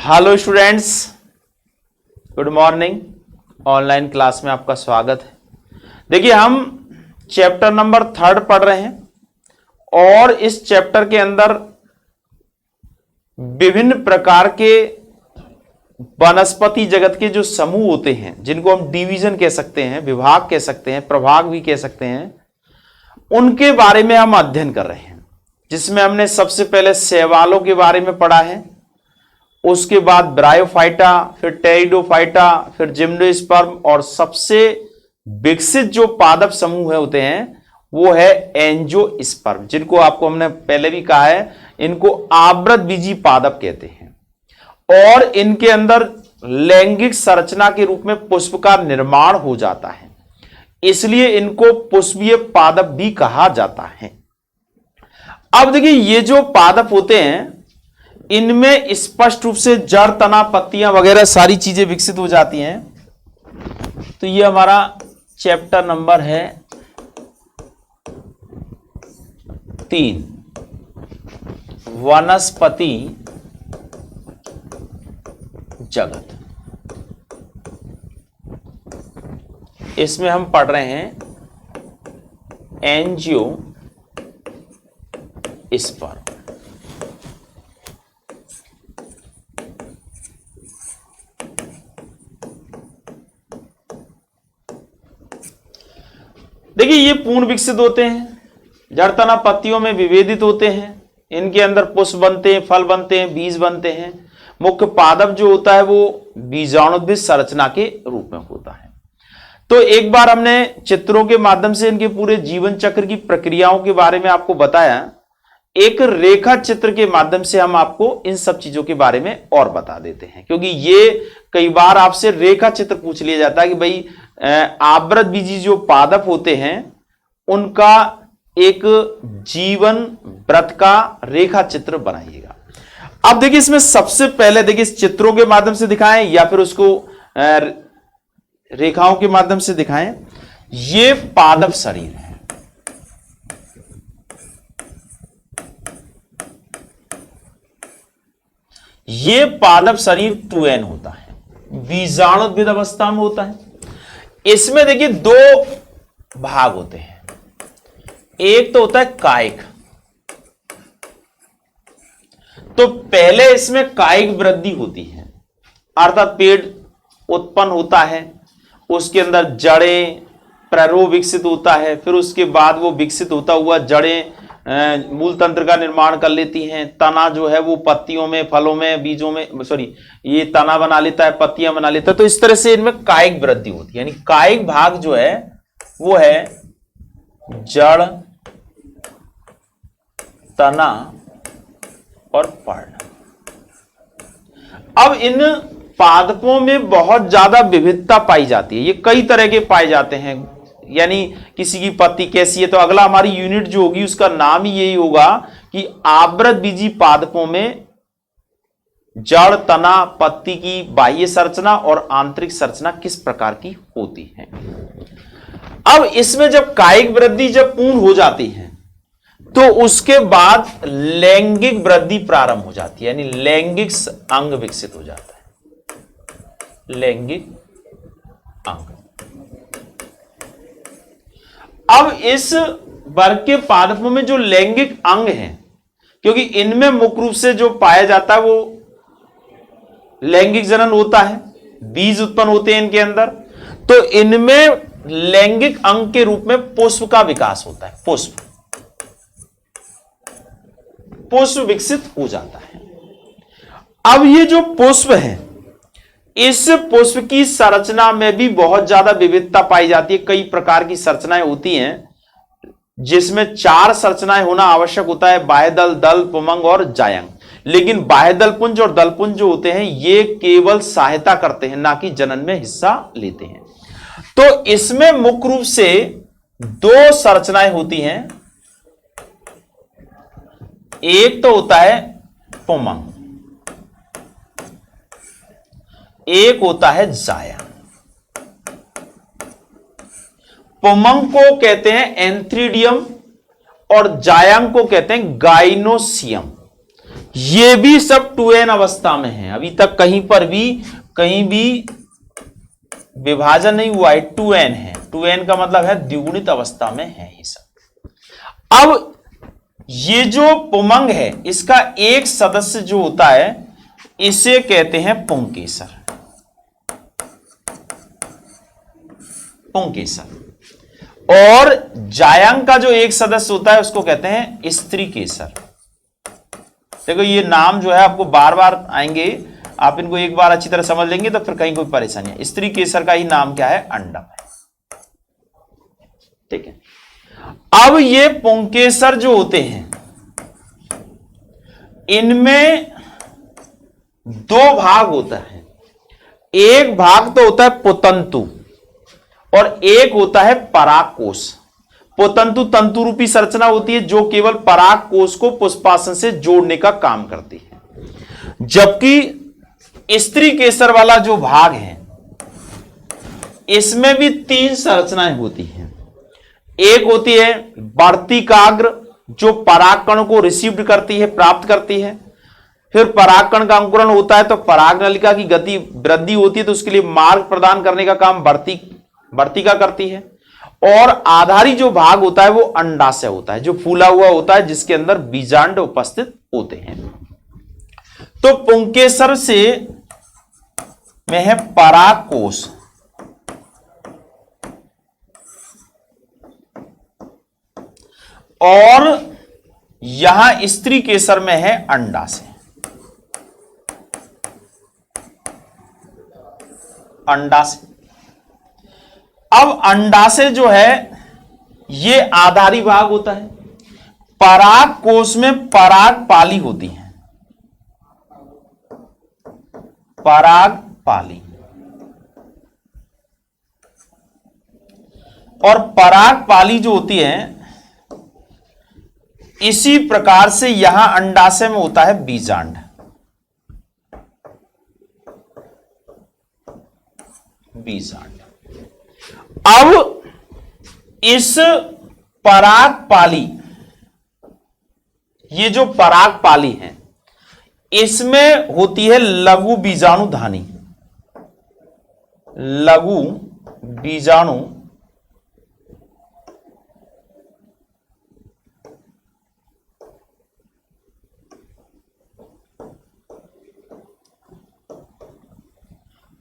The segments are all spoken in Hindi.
Hello students, good morning. Online class में आपका स्वागत है। देखिए, हम चैप्टर नंबर 3 पढ़ रहे हैं और इस चैप्टर के अंदर विभिन्न प्रकार के वनस्पति जगत के जो समूह होते हैं, जिनको हम डिवीजन कह सकते हैं, विभाग कह सकते हैं, प्रभाग भी कह सकते हैं, उनके बारे में हम अध्ययन कर रहे हैं। जिसमें हमने सबसे पहले शैवालों के बारे में पढ़ा है, उसके बाद ब्रायोफाइटा, फिर टेरिडोफाइटा, फिर जिम्नोस्पर्म और सबसे विकसित जो पादप समूह है होते हैं वो है एंजियोस्पर्म, जिनको आपको हमने पहले भी कहा है, इनको आवृतबीजी पादप कहते हैं। और इनके अंदर लैंगिक संरचना के रूप में पुष्प का निर्माण हो जाता है, इसलिए इनको पुष्पीय पादप भी कहा जाता है। अब देखिए, ये जो पादप होते हैं इनमें स्पष्ट रूप से जड़, तना, पत्तियां वगैरह सारी चीजें विकसित हो जाती हैं। तो ये हमारा चैप्टर नंबर है 3, वनस्पति जगत। इसमें हम पढ़ रहे हैं एंजियोस्पर्म। देखिए, ये पूर्ण विकसित होते हैं, जड़, तना, पत्तियों में विभेदित होते हैं, इनके अंदर पुष्प बनते हैं, फल बनते हैं, बीज बनते हैं। मुख्य पादप जो होता है वो बीजाणुद्भिद संरचना के रूप में होता है। तो एक बार हमने चित्रों के माध्यम से इनके पूरे जीवन चक्र की प्रक्रियाओं के बारे में आपको बताया। एक रेखा चित्र के माध्यम से हम आपको इन सब चीजों के बारे में और बता देते हैं, क्योंकि ये कई बार आपसे रेखा चित्र पूछ लिया जाता है कि भाई आवृतबीजी जो पादप होते हैं उनका एक जीवन व्रत का रेखा चित्र बनाइएगा। अब देखिए, इसमें सबसे पहले देखिए, इस चित्रों के माध्यम से दिखाएं या फिर उसको रेखाओं के माध्यम से दिखाएं। ये पादप शरीर है, ये पादप शरीर त्वैन होता है, बीजाणुद्भिद अवस्था में होता है। इसमें देखिए 2 भाग होते हैं। एक तो होता है कायिक, तो पहले इसमें कायिक वृद्धि होती है, अर्थात पेड़ उत्पन्न होता है, उसके अंदर जड़ें, प्ररोह विकसित होता है, फिर उसके बाद वो विकसित होता हुआ जड़ें मूल तंत्र का निर्माण कर लेती हैं। तना जो है वो पत्तियों में, फलों में, बीजों में, ये तना बना लेता है, पत्तियां बना लेता है। तो इस तरह से इनमें कायिक वृद्धि होती है। यानी कायिक भाग जो है वो है जड़, तना और पर्ण। अब इन पादपों में बहुत ज्यादा विविधता पाई जाती है, ये कई तरह के पाए जाते हैं। यानी किसी की पत्ती कैसी है, तो अगला हमारी यूनिट जो होगी उसका नाम ही यही होगा कि आवृतबीजी पादपों में जड़, तना, पत्ती की बाह्य संरचना और आंतरिक संरचना किस प्रकार की होती है। अब इसमें जब कायिक वृद्धि जब पूर्ण हो जाती है तो उसके बाद लैंगिक वृद्धि प्रारंभ हो जाती है, यानी लैंगिक अंग विकसित हो जाता है, लैंगिक अंग। अब इस वर्ग के पादपों में जो लैंगिक अंग हैं, क्योंकि इनमें मुख्य रूप से जो पाया जाता है वो लैंगिक जनन होता है, बीज उत्पन्न होते हैं इनके अंदर, तो इनमें लैंगिक अंग के रूप में पुष्प का विकास होता है। पुष्प विकसित हो जाता है। अब ये जो पुष्प है, इस पुष्प की संरचना में भी बहुत ज्यादा विविधता पाई जाती है। कई प्रकार की संरचनाएं होती हैं, जिसमें 4 संरचनाएं होना आवश्यक होता है, बाह्यदल, दल, पुमंग और जायंग। लेकिन बाह्यदलपुंज और दलपुंज जो होते हैं ये केवल सहायता करते हैं, ना कि जनन में हिस्सा लेते हैं। तो इसमें मुख्य रूप से 2 संरचनाएं होती हैं। एक तो होता है पुमंग, एक होता है जायंग। पुमंग को कहते हैं एंथ्रीडियम और जायंग को कहते हैं गाइनोसियम। ये भी सब 2n अवस्था में है, अभी तक कहीं पर भी कहीं भी विभाजन नहीं हुआ है, 2n है। 2n का मतलब है द्विगुणित अवस्था में है ये सब। अब ये जो पुमंग है इसका एक सदस्य जो होता है इसे कहते हैं पुंकेसर। पुंकेसर। और जायांग का जो एक सदस्य होता है उसको कहते हैं स्त्री केसर। देखो ये नाम जो है आपको बार बार आएंगे, आप इनको एक बार अच्छी तरह समझ लेंगे तो फिर कहीं कोई परेशानी है। स्त्री केसर का ही नाम क्या है? अंडम है। ठीक है। अब ये पुंकेसर जो होते हैं इनमें दो भाग होता है। एक भाग तो होता है पुतंतु और एक होता है परागकोश। पुतंतु तंतु रूपी संरचना होती है जो केवल परागकोश को पुष्पासन से जोड़ने का काम करती है, जबकि स्त्री केसर वाला जो भाग है इसमें भी तीन संरचनाएं होती हैं। एक होती है वर्तिकाग्र जो परागकण को रिसीव करती है, प्राप्त करती है। फिर परागकण का अंकुरण होता है तो पराग नलिका की गति वृद्धि होती है, तो उसके लिए मार्ग प्रदान करने का काम वर्तिका करती है। और आधारी जो भाग होता है वो अंडाशय होता है जो फूला हुआ होता है, जिसके अंदर बीजांड उपस्थित होते हैं। तो पुंकेसर से में है परागकोश, और यहां स्त्री केसर में है अंडाशय। अंडाशय। अब अंडाशय जो है ये आधारी भाग होता है। पराग कोश में पराग पाली होती है, पराग पाली। और पराग पाली जो होती है इसी प्रकार से यहां अंडाशय में होता है बीजांड। बीजांड। अब इस पराग पाली, ये जो पराग पाली है इसमें होती है लघु बीजाणुधानी। लघु बीजाणु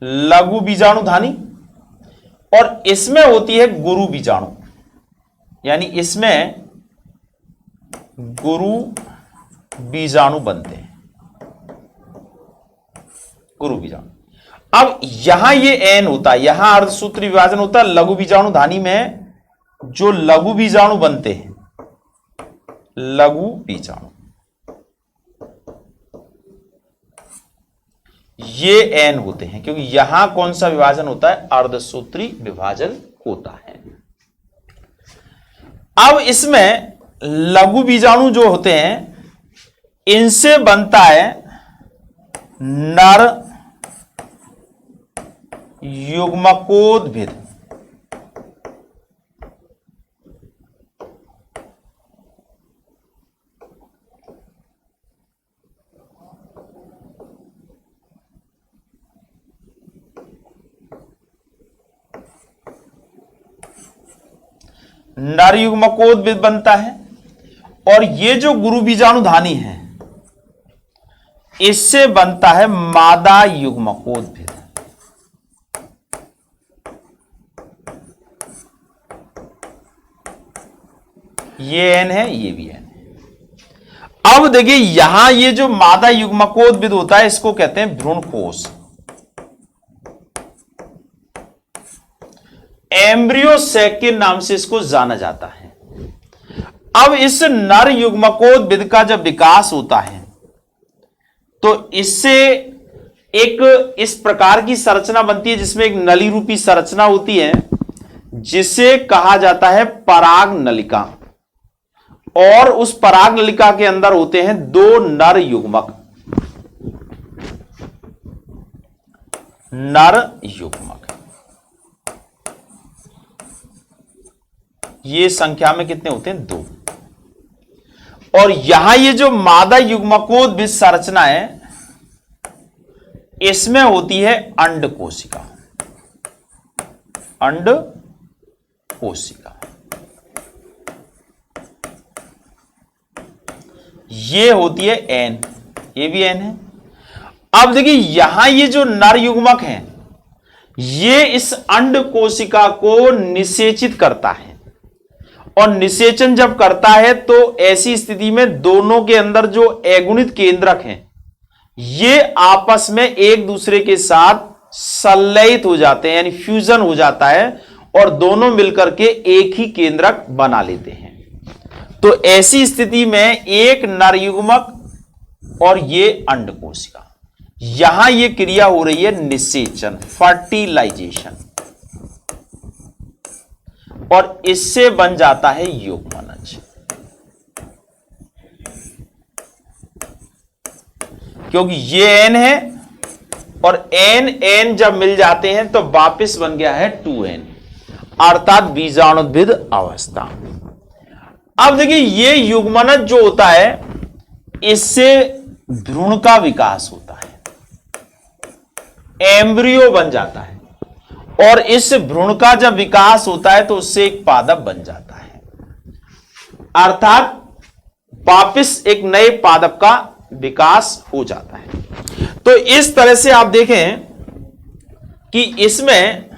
लघु बीजाणुधानी, और इसमें होती है गुरु बीजाणु, यानी इसमें गुरु बीजाणु बनते हैं। गुरु बीजाणु। अब यहां ये एन होता है, यहां अर्धसूत्री विभाजन होता है। लघु बीजाणुधानी में जो लघु बीजाणु बनते हैं, लघु बीजाणु, ये एन होते हैं, क्योंकि यहां कौन सा विभाजन होता है? अर्धसूत्री विभाजन होता है। अब इसमें लघु बीजाणु जो होते हैं इनसे बनता है नर युग्मकोद्भिद। नर युग्मकोद्भिद बनता है। और ये जो गुरु बीजाणुधानी है इससे बनता है मादा युग्मकोद्भिद। ये एन है, ये भी एन है। अब देखिए यहां ये जो मादा युग्मकोद्भिद होता है इसको कहते हैं भ्रूणकोश। एम्ब्रियो सैक के नाम से इसको जाना जाता है। अब इस नर युग्मकोद्भिद का जब विकास होता है तो इससे एक इस प्रकार की संरचना बनती है जिसमें एक नली रूपी संरचना होती है जिसे कहा जाता है पराग नलिका। और उस पराग नलिका के अंदर होते हैं दो नर युग्मक। नर युग्मक ये संख्या में कितने होते हैं? दो। और यहां ये जो मादा युग्मकोद्भिद संरचना है, इसमें होती है अंड कोशिका। अंड कोशिका ये होती है एन, ये भी एन है। अब देखिए यहां ये जो नर युग्मक है, ये इस अंड कोशिका को निषेचित करता है, और निषेचन जब करता है तो ऐसी स्थिति में दोनों के अंदर जो अगुणित केंद्रक हैं, ये आपस में एक दूसरे के साथ संलयित हो जाते हैं, यानी फ्यूजन हो जाता है, और दोनों मिलकर के एक ही केंद्रक बना लेते हैं। तो ऐसी स्थिति में एक नर युग्मक और ये अंड कोशिका, यहां ये क्रिया हो रही है निषेचन, फर्टिलाइजेशन, और इससे बन जाता है युग्मनज। क्योंकि ये एन है और एन एन जब मिल जाते हैं तो वापस बन गया है 2n, अर्थात बीजाणुद्भिद अवस्था। अब देखिए ये युग्मनज जो होता है, इससे भ्रूण का विकास होता है, एम्ब्रियो बन जाता है, और इस भ्रूण का जब विकास होता है तो उससे एक पादप बन जाता है, अर्थात वापस एक नए पादप का विकास हो जाता है। तो इस तरह से आप देखें कि इसमें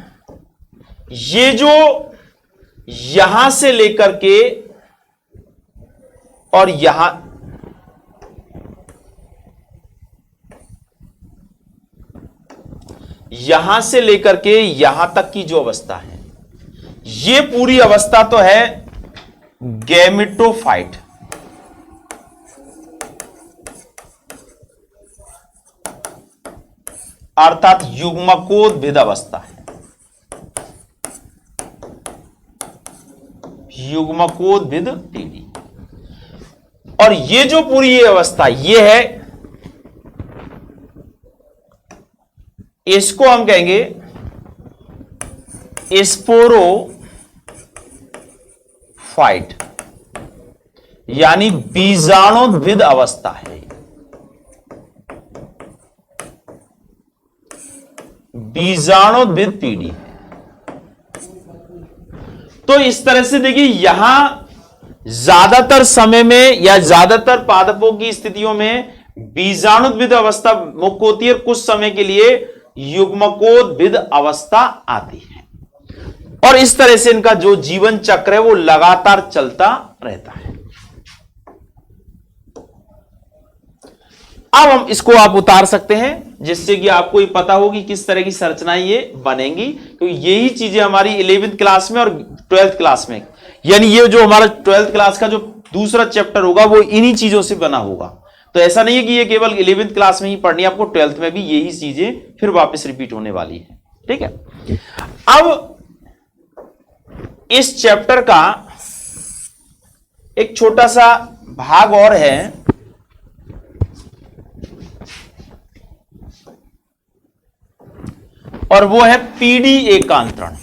ये जो यहां से लेकर के और यहां से लेकर के यहां तक की जो अवस्था है, ये पूरी अवस्था तो है गैमेटोफाइट, अर्थात युग्मकोद्भिद अवस्था है, युग्मकोद्भिद पीढ़ी। और ये जो पूरी ये अवस्था ये है, इसको हम कहेंगे स्पोरोफाइट, यानी बीजाणुद्भिद अवस्था है, बीजाणुद्भिद पीढ़ी। तो इस तरह से देखिए यहां ज्यादातर समय में या ज्यादातर पादपों की स्थितियों में बीजाणुद्भिद अवस्था मुख्य होती है, कुछ समय के लिए युग्मकोद्भिद अवस्था आती है, और इस तरह से इनका जो जीवन चक्र है वो लगातार चलता रहता है। अब हम इसको आप उतार सकते हैं, जिससे कि आपको ये पता होगी किस तरह की संरचनाएं ये बनेंगी, क्योंकि यही चीजें हमारी 11th क्लास में और 12th क्लास में, यानी ये जो हमारा 12th क्लास का जो दूसरा चैप्टर होगा वो इन्हीं चीजों से बना होगा। तो ऐसा नहीं है कि ये केवल 11th क्लास में ही पढ़नी है, आपको 12th में भी यही चीजें फिर वापस रिपीट होने वाली है। ठीक है, अब इस चैप्टर का एक छोटा सा भाग और है, और वो है पीढ़ी एकांतरण।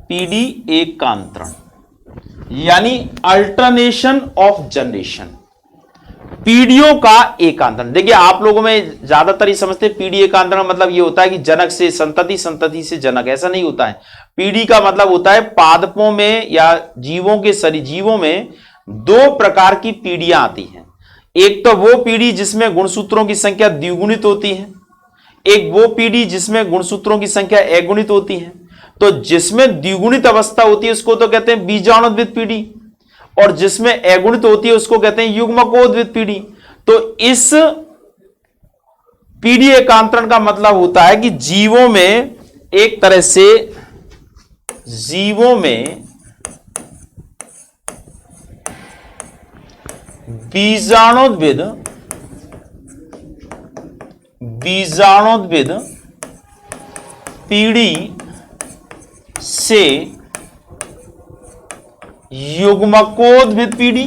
पीढ़ी एकांतरण यानी अल्टरनेशन ऑफ जनरेशन, पीढ़ियों का एकांतरण। देखिए आप लोगों में ज्यादातर ही समझते हैं पीढ़ी एकांतरण मतलब ये होता है कि जनक से संतति, संतति से जनक, ऐसा नहीं होता है। पीढ़ी का मतलब होता है पादपों में या जीवों के जीवों में दो प्रकार की पीढ़ियां आती हैं। एक तो वो पीढ़ी जिसमें गुणसूत्रों की संख्या द्विगुणित होती है, एक वो पीढ़ी जिसमें गुणसूत्रों की संख्या अगुणित होती है। तो जिसमें द्विगुणित अवस्था होती है उसको तो कहते हैं बीजाणुद्भिद पीढ़ी, और जिसमें अगुणित होती है उसको कहते हैं युग्मकोद्भिद पीढ़ी। तो इस पीढ़ी एकांतरण का मतलब होता है कि जीवों में एक तरह से जीवों में बीजाणुद्भिद पीढ़ी से युग्मकोद्भिद पीढ़ी,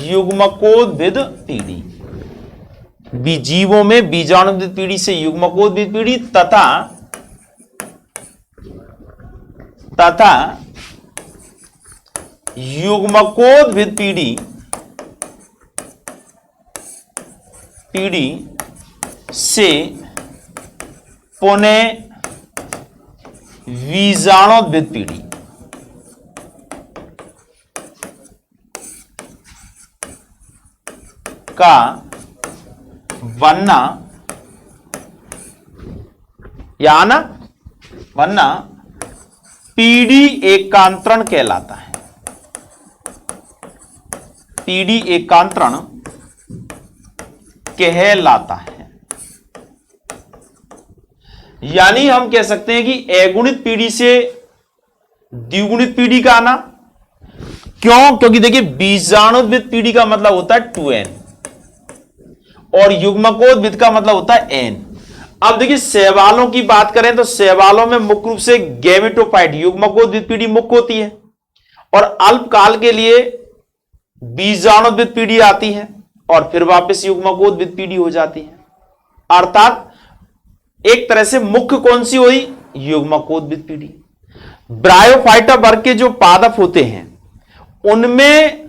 युग्मकोद्भिद पीढ़ी, जीवों में बीजाणुद्वित पीढ़ी से युग्मकोद्भिद पीढ़ी तथा युग्मकोद्भिद पीढ़ी से पुनः बीजाणुद्भिद पीढ़ी का बनना या आना बनना पीढ़ी एकांतरण कहलाता है। पीढ़ी एकांतरण कहलाता है। यानी हम कह सकते हैं कि अगुणित पीढ़ी से द्विगुणित पीढ़ी का आना। क्यों? क्योंकि देखिए बीजाणुद्भिद पीढ़ी का मतलब होता है 2n और युग्मकोद्भिद का मतलब होता है n। अब देखिए शैवालों की बात करें तो शैवालों में मुख्य रूप से गैमेटोफाइट युग्मकोद्भिद पीढ़ी मुख्य होती है और अल्पकाल के लिए बीजाणुद्भिद पीढ़ी आती है और फिर वापस युग्मकोद्भिद पीढ़ी हो जाती है। अर्थात एक तरह से मुख्य कौन सी हुई? युग्मकोद्भिद पीढ़ी। ब्रायोफाइटा वर्ग के जो पादप होते हैं उनमें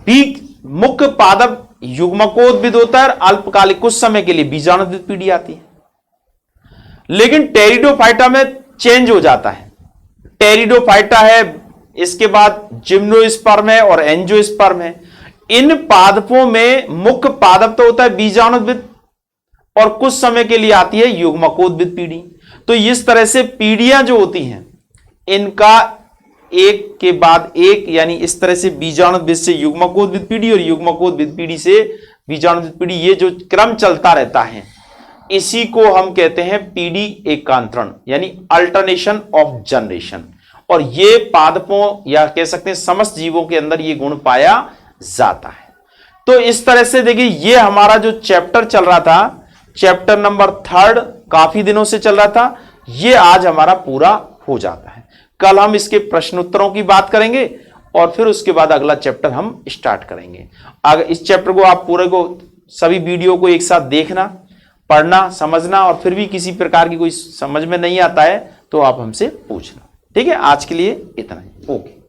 भी मुख्य पादप युग्मकोद्भिद होता है, अल्पकालिक कुछ समय के लिए बीजाणुद्भिद पीढ़ी आती है। लेकिन टेरिडोफाइटा में चेंज हो जाता है। टेरिडोफाइटा है, इसके बाद जिम्नोस्पर्म है और एंजियोस्पर्म है। इन पादपों में मुख्य पादप तो होता है बीजाणुद्भिद और कुछ समय के लिए आती है युग्मकोद्भिद पीढ़ी। तो इस तरह से पीढ़ियां जो होती हैं इनका एक के बाद एक, यानी इस तरह से बीजाणुद्भिद से युग्मकोद्भिद पीढ़ी और युग्मकोद्भिद पीढ़ी से बीजाणुद्भिद पीढ़ी, ये जो क्रम चलता रहता है इसी को हम कहते हैं पीढ़ी एकांतरण यानी अल्टरनेशन ऑफ जनरेशन। और ये पादपों या कह सकते हैं समस्त जीवों के अंदर ये गुण पाया जाता है। तो इस तरह से देखिए ये हमारा जो चैप्टर चल रहा था, चैप्टर नंबर 3 काफी दिनों से चल रहा था, ये आज हमारा पूरा हो जाता है। कल हम इसके प्रश्नोत्तरों की बात करेंगे और फिर उसके बाद अगला चैप्टर हम स्टार्ट करेंगे। अगर इस चैप्टर को आप पूरे को सभी वीडियो को एक साथ देखना, पढ़ना, समझना और फिर भी किसी प्रकार की कोई समझ में नहीं आता है तो आप हमसे पूछना। ठीक है, आज के लिए इतना ही। ओके।